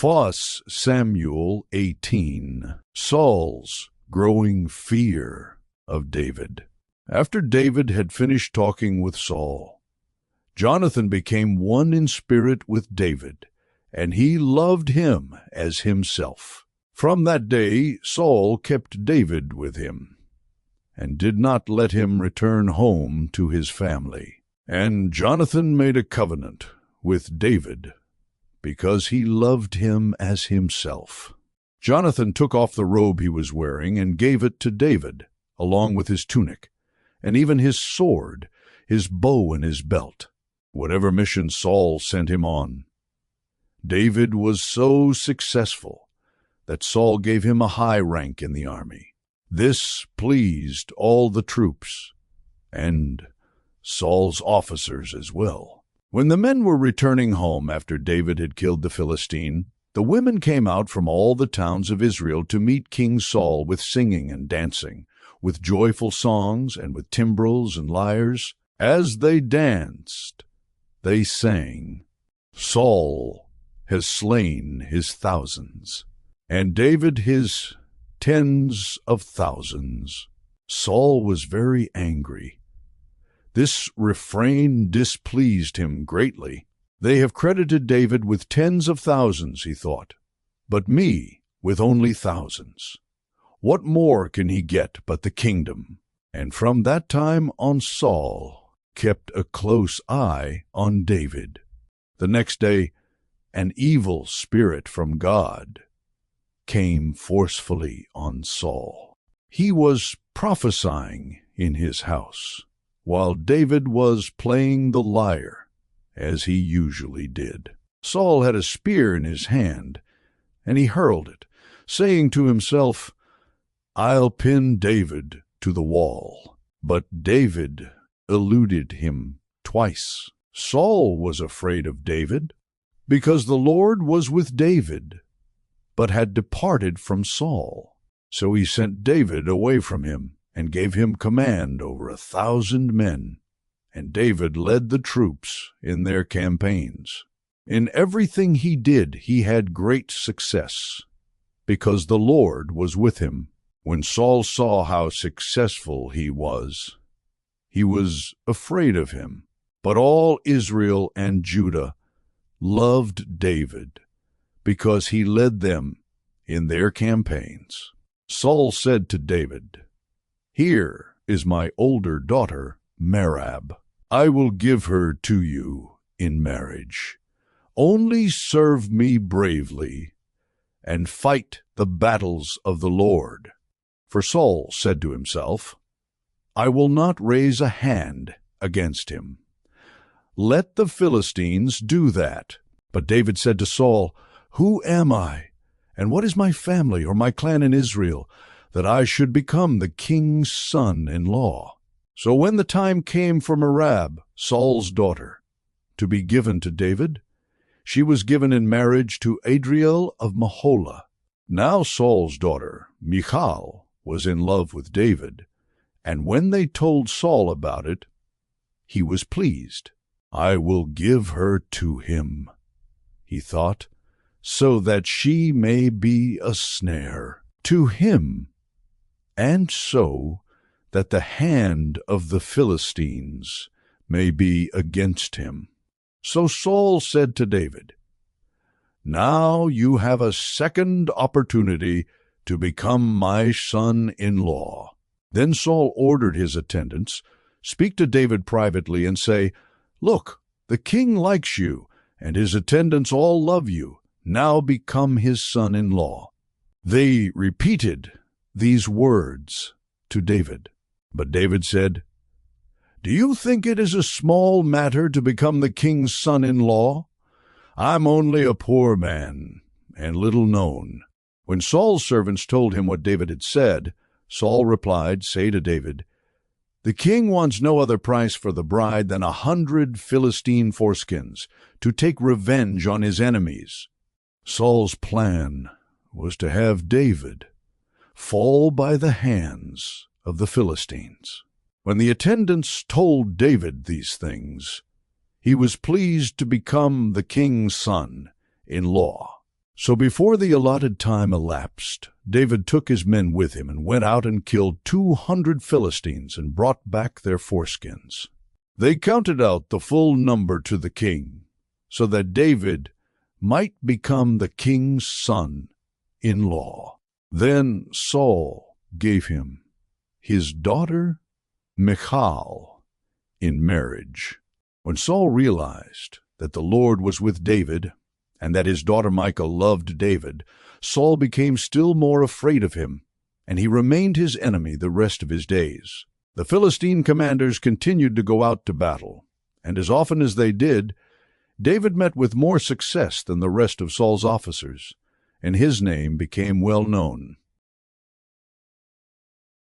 First Samuel 18. Saul's growing fear of David. After David had finished talking with Saul, Jonathan became one in spirit with David, and he loved him as himself. From that day Saul kept David with him, and did not let him return home to his family. And Jonathan made a covenant with David, because he loved him as himself. Jonathan took off the robe he was wearing and gave it to David, along with his tunic, and even his sword, his bow, and his belt, whatever mission Saul sent him on. David was so successful that Saul gave him a high rank in the army. This pleased all the troops, and Saul's officers as well. When the men were returning home after David had killed the Philistine, the women came out from all the towns of Israel to meet King Saul with singing and dancing, with joyful songs and with timbrels and lyres. As they danced, they sang, "Saul has slain his thousands, and David his tens of thousands." Saul was very angry. This refrain displeased him greatly. "They have credited David with tens of thousands," he thought, "but me with only thousands. What more can he get but the kingdom?" And from that time on Saul kept a close eye on David. The next day an evil spirit from God came forcefully on Saul. He was prophesying in his house, while David was playing the lyre, as he usually did. Saul had a spear in his hand, and he hurled it, saying to himself, "I'll pin David to the wall." But David eluded him twice. Saul was afraid of David, because the Lord was with David, but had departed from Saul. So he sent David away from him, and gave him command over 1,000 men, and David led the troops in their campaigns. In everything he did, he had great success, because the Lord was with him. When Saul saw how successful he was afraid of him. But all Israel and Judah loved David, because he led them in their campaigns. Saul said to David, "Here is my older daughter, Merab. I will give her to you in marriage. Only serve me bravely, and fight the battles of the Lord." For Saul said to himself, "I will not raise a hand against him. Let the Philistines do that." But David said to Saul, "Who am I, and what is my family or my clan in Israel, that I should become the king's son-in-law?" So when the time came for Merab, Saul's daughter, to be given to David, she was given in marriage to Adriel of Meholah. Now Saul's daughter, Michal, was in love with David, and when they told Saul about it, he was pleased. "I will give her to him," he thought, "so that she may be a snare to him, and so that the hand of the Philistines may be against him." So Saul said to David, "Now you have a second opportunity to become my son-in-law." Then Saul ordered his attendants, "Speak to David privately and say, 'Look, the king likes you, and his attendants all love you. Now become his son-in-law.'" They repeated these words to David. But David said, "Do you think it is a small matter to become the king's son-in-law? I'm only a poor man and little known." When Saul's servants told him what David had said, Saul replied, "Say to David, 'The king wants no other price for the bride than 100 Philistine foreskins, to take revenge on his enemies.'" Saul's plan was to have David fall by the hands of the Philistines. When the attendants told David these things, he was pleased to become the king's son-in-law. So before the allotted time elapsed, David took his men with him and went out and killed 200 Philistines and brought back their foreskins. They counted out the full number to the king, so that David might become the king's son-in-law. Then Saul gave him his daughter Michal in marriage. When Saul realized that the Lord was with David and that his daughter Michal loved David, Saul became still more afraid of him, and he remained his enemy the rest of his days. The Philistine commanders continued to go out to battle, and as often as they did, David met with more success than the rest of Saul's officers, and his name became well known.